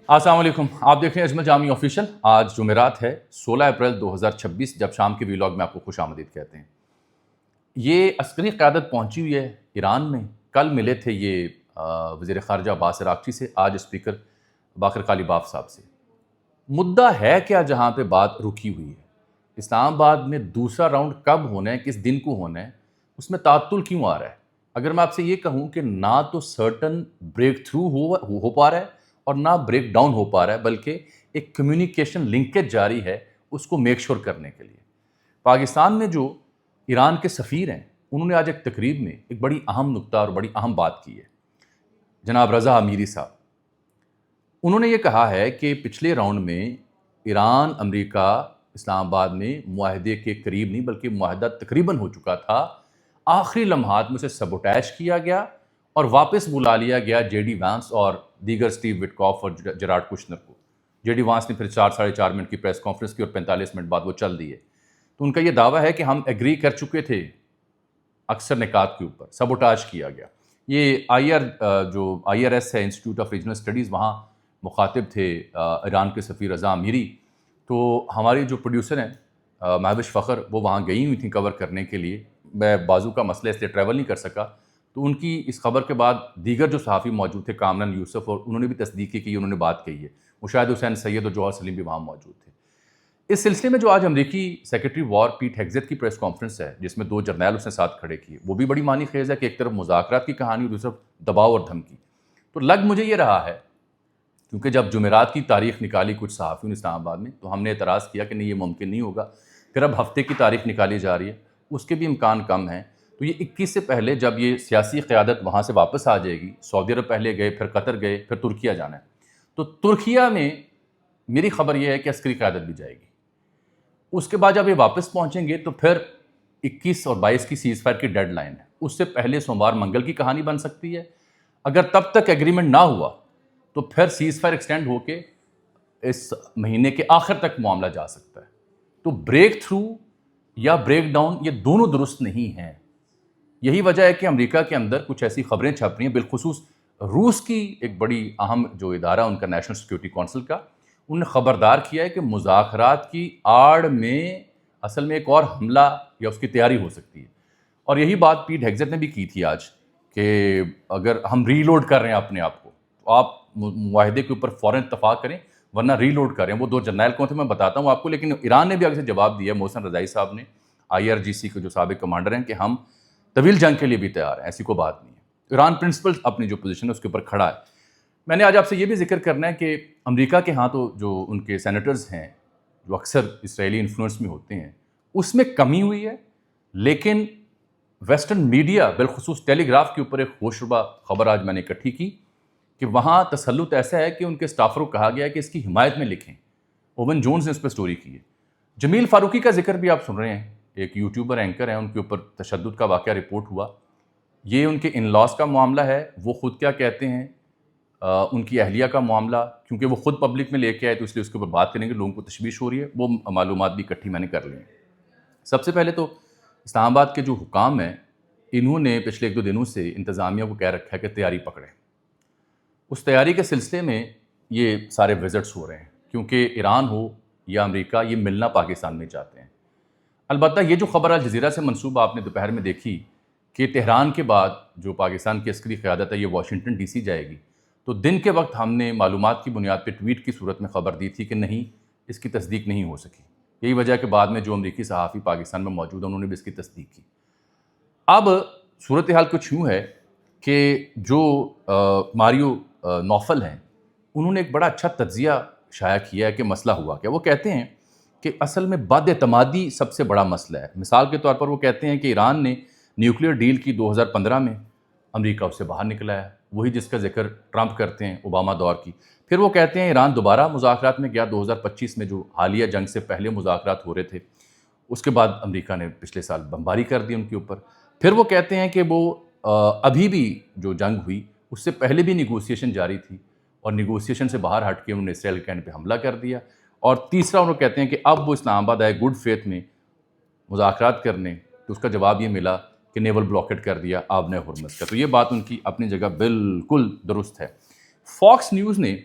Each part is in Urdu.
السلام علیکم، آپ دیکھ رہے ہیں اجمل جامی آفیشیل۔ آج جمعرات ہے 16 اپریل 2026، جب شام کے ویلاگ میں آپ کو خوش آمدید کہتے ہیں۔ یہ عسکری قیادت پہنچی ہوئی ہے ایران میں۔ کل ملے تھے یہ وزیر خارجہ عباس عراقچی سے، آج اسپیکر باقر قالیباف صاحب سے۔ مدعا ہے کیا جہاں پہ بات رکی ہوئی ہے؟ اسلام آباد میں دوسرا راؤنڈ کب ہونا ہے، کس دن کو ہونا ہے، اس میں تعطل کیوں آ رہا ہے؟ اگر میں آپ سے یہ کہوں کہ نہ تو سرٹن بریک تھرو ہو پا رہا ہے اور نہ بریک ڈاؤن ہو پا رہا ہے، بلکہ ایک کمیونیکیشن لنکیج جاری ہے اس کو میک شور کرنے کے لیے۔ پاکستان میں جو ایران کے سفیر ہیں، انہوں نے آج ایک تقریب میں ایک بڑی اہم نکتہ اور بڑی اہم بات کی ہے، جناب رضا امیری صاحب۔ انہوں نے یہ کہا ہے کہ پچھلے راؤنڈ میں ایران امریکہ اسلام آباد میں معاہدے کے قریب نہیں بلکہ معاہدہ تقریباً ہو چکا تھا، آخری لمحات میں اسے سبوٹیج کیا گیا اور واپس بلا لیا گیا جے ڈی وانس اور دیگر سٹیو وٹکاف اور جراڈ کشنر کو۔ جے ڈی وانس نے پھر 4.5 منٹ کی پریس کانفرنس کی اور 45 منٹ بعد وہ چل دیے۔ تو ان کا یہ دعویٰ ہے کہ ہم ایگری کر چکے تھے اکثر نکات کے اوپر، سبوٹاج کیا گیا۔ یہ آئی آر ایس ہے، انسٹیٹیوٹ آف ریجنل اسٹڈیز، وہاں مخاطب تھے ایران کے سفیر رضا امیری۔ تو ہماری جو پروڈیوسر ہیں مہوش فخر، وہ وہاں گئی ہوئی تھیں کور کرنے کے لیے۔ میں بازو کا مسئلہ اس لیے ٹریول نہیں کر سکا، تو ان کی اس خبر کے بعد دیگر جو صحافی موجود تھے، کامران یوسف، اور انہوں نے بھی تصدیق کی، انہوں نے بات کہی ہے۔ مشاہد حسین سید اور جوہر سلیم بھی وہاں موجود تھے۔ اس سلسلے میں جو آج امریکی سیکرٹری وار پیٹ ہیگزیٹ کی پریس کانفرنس ہے، جس میں 2 جرنیل اس نے ساتھ کھڑے کیے، وہ بھی بڑی معنی خیز ہے کہ ایک طرف مذاکرات کی کہانی اور دوسری طرف دباؤ اور دھمکی۔ تو لگ مجھے یہ رہا ہے، کیونکہ جب جمعرات کی تاریخ نکالی کچھ صحافیوں نے اسلام آباد میں، تو ہم نے اعتراض کیا کہ نہیں، یہ ممکن نہیں ہوگا۔ پھر اب ہفتے کی تاریخ نکالی جا رہی ہے، اس کے بھی امکان کم ہیں۔ تو یہ 21 سے پہلے جب یہ سیاسی قیادت وہاں سے واپس آ جائے گی، سعودی عرب پہلے گئے، پھر قطر گئے، پھر ترکیہ جانا ہے، تو ترکیہ میں میری خبر یہ ہے کہ عسکری قیادت بھی جائے گی۔ اس کے بعد جب یہ واپس پہنچیں گے تو پھر 21 اور 22 کی سیز فائر کی ڈیڈ لائن ہے، اس سے پہلے سوموار منگل کی کہانی بن سکتی ہے۔ اگر تب تک ایگریمنٹ نہ ہوا تو پھر سیز فائر ایکسٹینڈ ہو کے اس مہینے کے آخر تک معاملہ جا سکتا ہے۔ تو بریک تھرو یا بریک ڈاؤن، یہ دونوں درست نہیں ہیں۔ یہی وجہ ہے کہ امریکہ کے اندر کچھ ایسی خبریں چھپ رہی ہیں، بالخصوص روس کی ایک بڑی اہم جو ادارہ ان کا نیشنل سیکیورٹی کونسل کا، انہوں نے خبردار کیا ہے کہ مذاکرات کی آڑ میں اصل میں ایک اور حملہ یا اس کی تیاری ہو سکتی ہے۔ اور یہی بات پیٹ ہیگزیٹ نے بھی کی تھی آج، کہ اگر ہم ری لوڈ کر رہے ہیں اپنے آپ کو، تو آپ معاہدے کے اوپر فوراً اتفاق کریں، ورنہ ری لوڈ کریں۔ وہ 2 جرنیل کون تھے میں بتاتا ہوں آپ کو، لیکن ایران نے بھی آگے سے جواب دیا، محسن رضائی صاحب نے، IRGC کے جو سابق کمانڈر ہیں، کہ ہم طویل جنگ کے لیے بھی تیار ہیں، ایسی کوئی بات نہیں ہے۔ ایران پرنسپل اپنی جو پوزیشن ہے اس کے اوپر کھڑا ہے۔ میں نے آج آپ سے یہ بھی ذکر کرنا ہے کہ امریکہ کے ہاں تو جو ان کے سینیٹرز ہیں، جو اکثر اسرائیلی انفلوئنس میں ہوتے ہیں، اس میں کمی ہوئی ہے، لیکن ویسٹرن میڈیا بالخصوص ٹیلی گراف کے اوپر ایک ہوش ربا خبر آج میں نے اکٹھی کی کہ وہاں تسلط ایسا ہے کہ ان کے اسٹافر کو کہا گیا ہے کہ اس کی حمایت میں لکھیں۔ اوون جونز نے اس پہ سٹوری کی ہے۔ جمیل فاروقی کا ذکر بھی آپ سن رہے ہیں، ایک یوٹیوبر اینکر ہیں، ان کے اوپر تشدد کا واقعہ رپورٹ ہوا۔ یہ ان کے ان لاس کا معاملہ ہے، وہ خود کیا کہتے ہیں، ان کی اہلیہ کا معاملہ، کیونکہ وہ خود پبلک میں لے کے آئے تو اس لیے اس کے اوپر بات کریں گے، لوگوں کو تشویش ہو رہی ہے، وہ معلومات بھی اکٹھی میں نے کر لی ہیں۔ سب سے پہلے تو اسلام آباد کے جو حکام ہیں، انہوں نے پچھلے 1-2 دنوں سے انتظامیہ کو کہہ رکھا ہے کہ تیاری پکڑیں۔ اس تیاری کے سلسلے میں یہ سارے وزٹس ہو رہے ہیں، کیونکہ ایران ہو یا امریکہ، یہ ملنا پاکستان میں چاہتے ہیں۔ البتہ یہ جو خبر الجزیرہ سے منسوب آپ نے دوپہر میں دیکھی کہ تہران کے بعد جو پاکستان کی عسکری قیادت ہے یہ واشنگٹن ڈی سی جائے گی، تو دن کے وقت ہم نے معلومات کی بنیاد پہ ٹویٹ کی صورت میں خبر دی تھی کہ نہیں، اس کی تصدیق نہیں ہو سکی۔ یہی وجہ کہ بعد میں جو امریکی صحافی پاکستان میں موجود ہیں، انہوں نے بھی اس کی تصدیق کی۔ اب صورتحال کچھ یوں ہے کہ جو ماریو نوفل ہیں، انہوں نے ایک بڑا اچھا تجزیہ شائع کیا ہے کہ مسئلہ ہوا کیا۔ وہ کہتے ہیں کہ اصل میں بد اعتمادی سب سے بڑا مسئلہ ہے۔ مثال کے طور پر وہ کہتے ہیں کہ ایران نے نیوکلیئر ڈیل کی 2015 میں، امریکہ اس سے باہر نکلا ہے، وہی جس کا ذکر ٹرمپ کرتے ہیں اوباما دور کی۔ پھر وہ کہتے ہیں ایران دوبارہ مذاکرات میں گیا 2025 میں، جو حالیہ جنگ سے پہلے مذاکرات ہو رہے تھے، اس کے بعد امریکہ نے پچھلے سال بمباری کر دی ان کے اوپر۔ پھر وہ کہتے ہیں کہ وہ ابھی بھی جو جنگ ہوئی اس سے پہلے بھی نیگوسیشن جاری تھی، اور نیگوسیشن سے باہر ہٹ کے انہوں نے اسرائیل کے کہنے پہ حملہ کر دیا۔ اور تیسرا انہوں کہتے ہیں کہ اب وہ اسلام آباد آئے گڈ فیتھ میں مذاکرات کرنے، تو اس کا جواب یہ ملا کہ نیول بلاکٹ کر دیا آبنہ ہرمز کا۔ تو یہ بات ان کی اپنی جگہ بالکل درست ہے۔ فاکس نیوز نے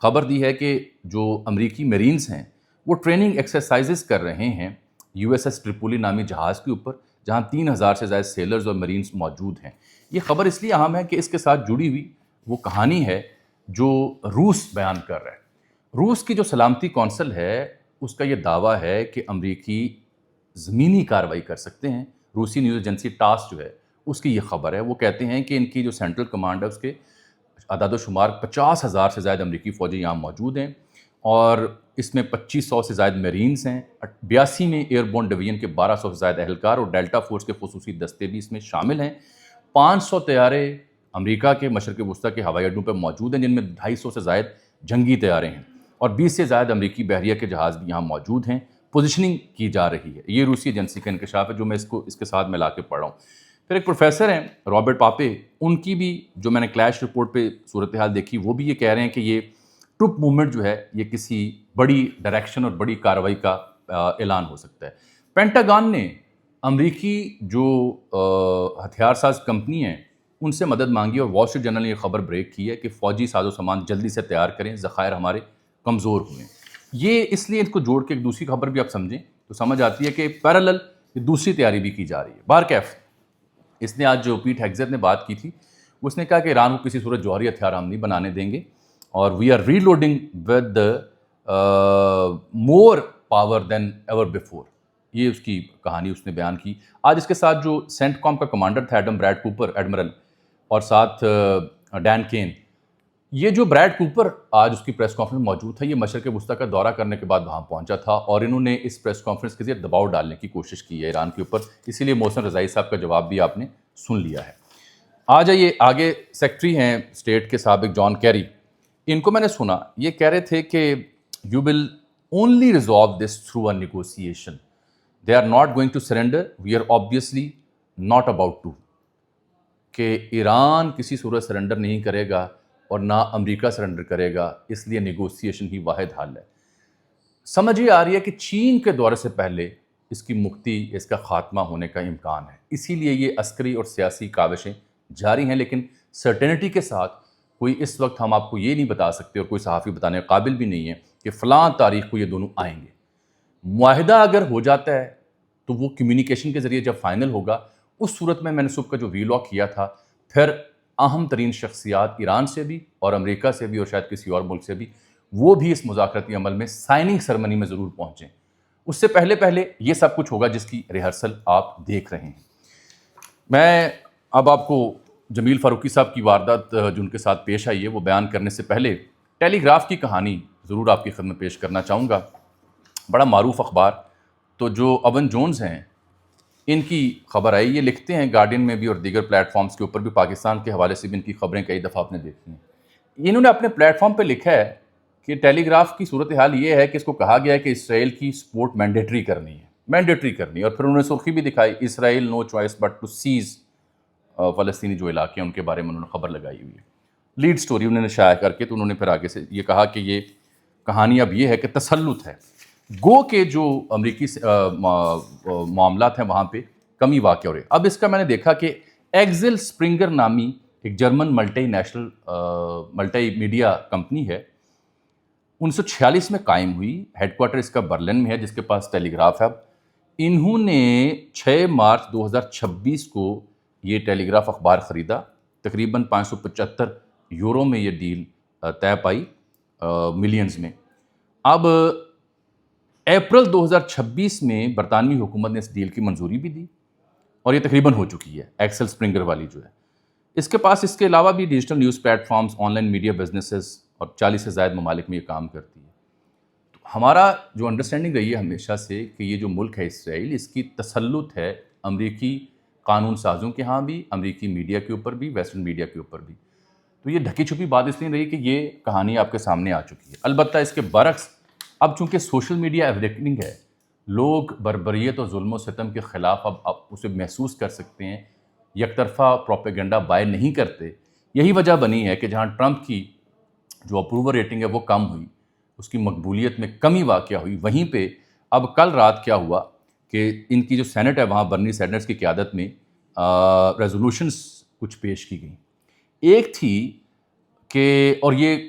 خبر دی ہے کہ جو امریکی میرینز ہیں وہ ٹریننگ ایکسرسائزز کر رہے ہیں یو ایس ایس ٹریپولی نامی جہاز کے اوپر، جہاں 3,000 سے زائد سیلرز اور میرینز موجود ہیں۔ یہ خبر اس لیے اہم ہے کہ اس کے ساتھ جڑی ہوئی وہ کہانی ہے جو روس بیان کر رہا ہے۔ روس کی جو سلامتی کونسل ہے اس کا یہ دعویٰ ہے کہ امریکی زمینی کارروائی کر سکتے ہیں۔ روسی نیوز ایجنسی ٹاس جو ہے اس کی یہ خبر ہے، وہ کہتے ہیں کہ ان کی جو سینٹرل کمانڈ ہے اس کے اعداد و شمار 50,000 سے زائد امریکی فوجی یہاں موجود ہیں، اور اس میں 2,500 سے زائد میرینز ہیں، 82 میں ایئر بورن ڈویژن کے 1,200 سے زائد اہلکار اور ڈیلٹا فورس کے خصوصی دستے بھی اس میں شامل ہیں۔ 500 طیارے امریکہ کے مشرق وسطیٰ کے ہوائی اڈوں پہ موجود ہیں، جن میں 250 سے زائد جنگی طیارے ہیں، اور 20 سے زائد امریکی بحریہ کے جہاز بھی یہاں موجود ہیں۔ پوزیشننگ کی جا رہی ہے، یہ روسی ایجنسی کا انکشاف ہے جو میں اس کے ساتھ ملا کے پڑھ رہا ہوں۔ پھر ایک پروفیسر ہیں رابرٹ پاپے، ان کی بھی جو میں نے کلیش رپورٹ پہ صورتحال دیکھی وہ بھی یہ کہہ رہے ہیں کہ یہ ٹروپ موومنٹ جو ہے یہ کسی بڑی ڈائریکشن اور بڑی کارروائی کا اعلان ہو سکتا ہے۔ پینٹاگان نے امریکی جو ہتھیار ساز کمپنی ہیں ان سے مدد مانگی، اور وال اسٹریٹ جرنل نے یہ خبر بریک کی ہے کہ فوجی ساز و سامان جلدی سے تیار کریں، ذخائر ہمارے کمزور ہوئے ہیں۔ یہ اس لیے اس کو جوڑ کے ایک دوسری خبر بھی آپ سمجھیں تو سمجھ آتی ہے کہ پیرالل دوسری تیاری بھی کی جا رہی ہے۔ بہرکیف اس نے آج جو پیٹ ہیگزیت نے بات کی تھی اس نے کہا کہ ایران کو کسی صورت جوہری ہتھیار ہم نہیں بنانے دیں گے، اور we are reloading with more power than ever before, یہ اس کی کہانی اس نے بیان کی۔ آج اس کے ساتھ جو سینٹ کام کا کمانڈر تھا ایڈم بریڈ کوپر ایڈمرل، اور ساتھ ڈین کین، یہ جو بریڈ کوپر آج اس کی پریس کانفرنس موجود تھا، یہ مشرق وسطیٰ کا دورہ کرنے کے بعد وہاں پہنچا تھا، اور انہوں نے اس پریس کانفرنس کے ذریعے دباؤ ڈالنے کی کوشش کی ہے ایران کے اوپر، اسی لیے محسن رضائی صاحب کا جواب بھی آپ نے سن لیا ہے۔ آ جائیے آگے، سیکٹری ہیں اسٹیٹ کے سابق جان کیری، ان کو میں نے سنا یہ کہہ رہے تھے کہ you will only resolve this through a negotiation, they are not going to surrender, we are obviously not about to, کہ ایران کسی صورت سرنڈر نہیں کرے گا اور نہ امریکہ سرنڈر کرے گا، اس لیے نیگوسیشن ہی واحد حل ہے۔ سمجھ یہ آ رہی ہے کہ چین کے دورے سے پہلے اس کی مکتی، اس کا خاتمہ ہونے کا امکان ہے، اسی لیے یہ عسکری اور سیاسی کاوشیں جاری ہیں، لیکن سرٹینٹی کے ساتھ کوئی اس وقت ہم آپ کو یہ نہیں بتا سکتے، اور کوئی صحافی بتانے قابل بھی نہیں ہے کہ فلاں تاریخ کو یہ دونوں آئیں گے۔ معاہدہ اگر ہو جاتا ہے تو وہ کمیونیکیشن کے ذریعے جب فائنل ہوگا، اس صورت میں نے صبح کا جو ویلاگ کیا تھا، پھر اہم ترین شخصیات ایران سے بھی اور امریکہ سے بھی اور شاید کسی اور ملک سے بھی، وہ بھی اس مذاکراتی عمل میں سائننگ سرمنی میں ضرور پہنچیں۔ اس سے پہلے یہ سب کچھ ہوگا جس کی ریہرسل آپ دیکھ رہے ہیں۔ میں اب آپ کو جمیل فاروقی صاحب کی واردات جو ان کے ساتھ پیش آئی ہے وہ بیان کرنے سے پہلے ٹیلی گراف کی کہانی ضرور آپ کی خدمت پیش کرنا چاہوں گا۔ بڑا معروف اخبار، تو جو اوون جونز ہیں ان کی خبر آئی، یہ لکھتے ہیں گارڈین میں بھی اور دیگر پلیٹ فارمز کے اوپر بھی، پاکستان کے حوالے سے بھی ان کی خبریں کئی دفعہ آپ نے دیکھی ہیں۔ انہوں نے اپنے پلیٹ فارم پہ لکھا ہے کہ ٹیلی گراف کی صورتحال یہ ہے کہ اس کو کہا گیا ہے کہ اسرائیل کی سپورٹ مینڈیٹری کرنی ہے، اور پھر انہوں نے سرخی بھی دکھائی، Israel no choice but to seize فلسطینی جو علاقے ہیں ان کے بارے میں انہوں نے خبر لگائی ہوئی ہے، لیڈ سٹوری انہوں نے شائع کر کے، تو انہوں نے پھر آگے سے یہ کہا کہ یہ کہانی اب یہ ہے کہ تسلط ہے، گو کے جو امریکی معاملات ہیں وہاں پہ کمی واقع ہو رہی ہے۔ اب اس کا میں نے دیکھا کہ ایگزل اسپرنگر نامی ایک جرمن ملٹی میڈیا کمپنی ہے، 1946 میں قائم ہوئی، ہیڈ کوارٹر اس کا برلن میں ہے، جس کے پاس ٹیلی گراف ہے۔ اب انہوں نے 6 مارچ 2026 کو یہ ٹیلی گراف اخبار خریدا، تقریباً 575 یورو میں یہ ڈیل طے پائی، ملینز میں۔ اب اپریل 2026 میں برطانوی حکومت نے اس ڈیل کی منظوری بھی دی، اور یہ تقریباً ہو چکی ہے، ایکسل اسپرنگر والی جو ہے۔ اس کے پاس اس کے علاوہ بھی digital news platforms, online media businesses, اور 40 سے زائد ممالک میں یہ کام کرتی ہے۔ تو ہمارا جو انڈرسٹینڈنگ رہی ہے ہمیشہ سے کہ یہ جو ملک ہے اسرائیل، اس کی تسلط ہے امریکی قانون سازوں کے ہاں بھی، امریکی میڈیا کے اوپر بھی، ویسٹرن میڈیا کے اوپر بھی۔ تو یہ ڈھکی چھپی بات اس لیے رہی کہ یہ کہانی آپ کے سامنے آ چکی ہے۔ البتہ اس کے برعکس اب چونکہ سوشل میڈیا ایویکننگ ہے، لوگ بربریت اور ظلم و ستم کے خلاف اب اسے محسوس کر سکتے ہیں، یک طرفہ پروپیگنڈا بائی نہیں کرتے۔ یہی وجہ بنی ہے کہ جہاں ٹرمپ کی جو اپروول ریٹنگ ہے وہ کم ہوئی، اس کی مقبولیت میں کمی واقع ہوئی، وہیں پہ اب کل رات کیا ہوا کہ ان کی جو سینٹ ہے وہاں برنی سینڈرز کی قیادت میں ریزولوشنز کچھ پیش کی گئیں۔ ایک تھی کہ، اور یہ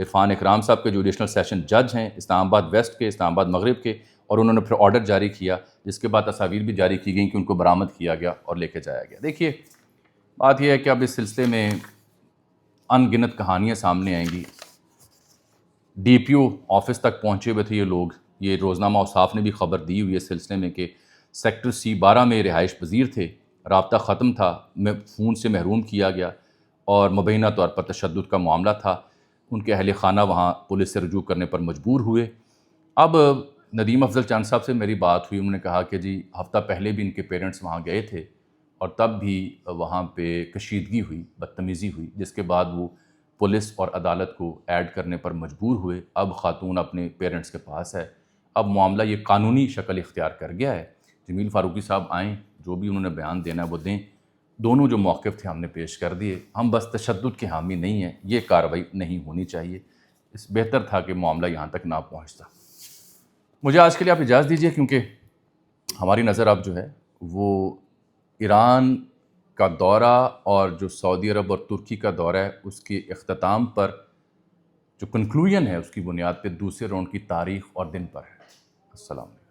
عرفان اکرام صاحب کے جو ایڈیشنل سیشن جج ہیں اسلام آباد ویسٹ کے، اسلام آباد مغرب کے، اور انہوں نے پھر آرڈر جاری کیا جس کے بعد تصاویر بھی جاری کی گئیں کہ ان کو برآمد کیا گیا اور لے کے جایا گیا۔ دیکھیے بات یہ ہے کہ اب اس سلسلے میں ان گنت کہانیاں سامنے آئیں گی۔ ڈی پی او آفس تک پہنچے ہوئے تھے یہ لوگ، یہ روزنامہ اوصاف نے بھی خبر دی ہوئی ہے اس سلسلے میں کہ سیکٹر C12 میں رہائش پذیر تھے، رابطہ ختم تھا، فون سے محروم کیا گیا اور مبینہ طور پر تشدد کا معاملہ تھا۔ ان کے اہل خانہ وہاں پولیس سے رجوع کرنے پر مجبور ہوئے۔ اب ندیم افضل چاند صاحب سے میری بات ہوئی، انہوں نے کہا کہ جی ہفتہ پہلے بھی ان کے پیرنٹس وہاں گئے تھے اور تب بھی وہاں پہ کشیدگی ہوئی، بدتمیزی ہوئی، جس کے بعد وہ پولیس اور عدالت کو ایڈ کرنے پر مجبور ہوئے۔ اب خاتون اپنے پیرنٹس کے پاس ہے، اب معاملہ یہ قانونی شکل اختیار کر گیا ہے۔ جمیل فاروقی صاحب آئیں، جو بھی انہوں نے بیان دینا ہے وہ دیں۔ دونوں جو موقف تھے ہم نے پیش کر دیے۔ ہم بس تشدد کے حامی نہیں ہیں، یہ کارروائی نہیں ہونی چاہیے، اس بہتر تھا کہ معاملہ یہاں تک نہ پہنچتا۔ مجھے آج کے لیے آپ اجازت دیجیے کیونکہ ہماری نظر اب جو ہے وہ ایران کا دورہ اور جو سعودی عرب اور ترکی کا دورہ ہے اس کے اختتام پر جو کنکلوژن ہے اس کی بنیاد پہ دوسرے راؤنڈ کی تاریخ اور دن پر ہے۔ السلام علیکم۔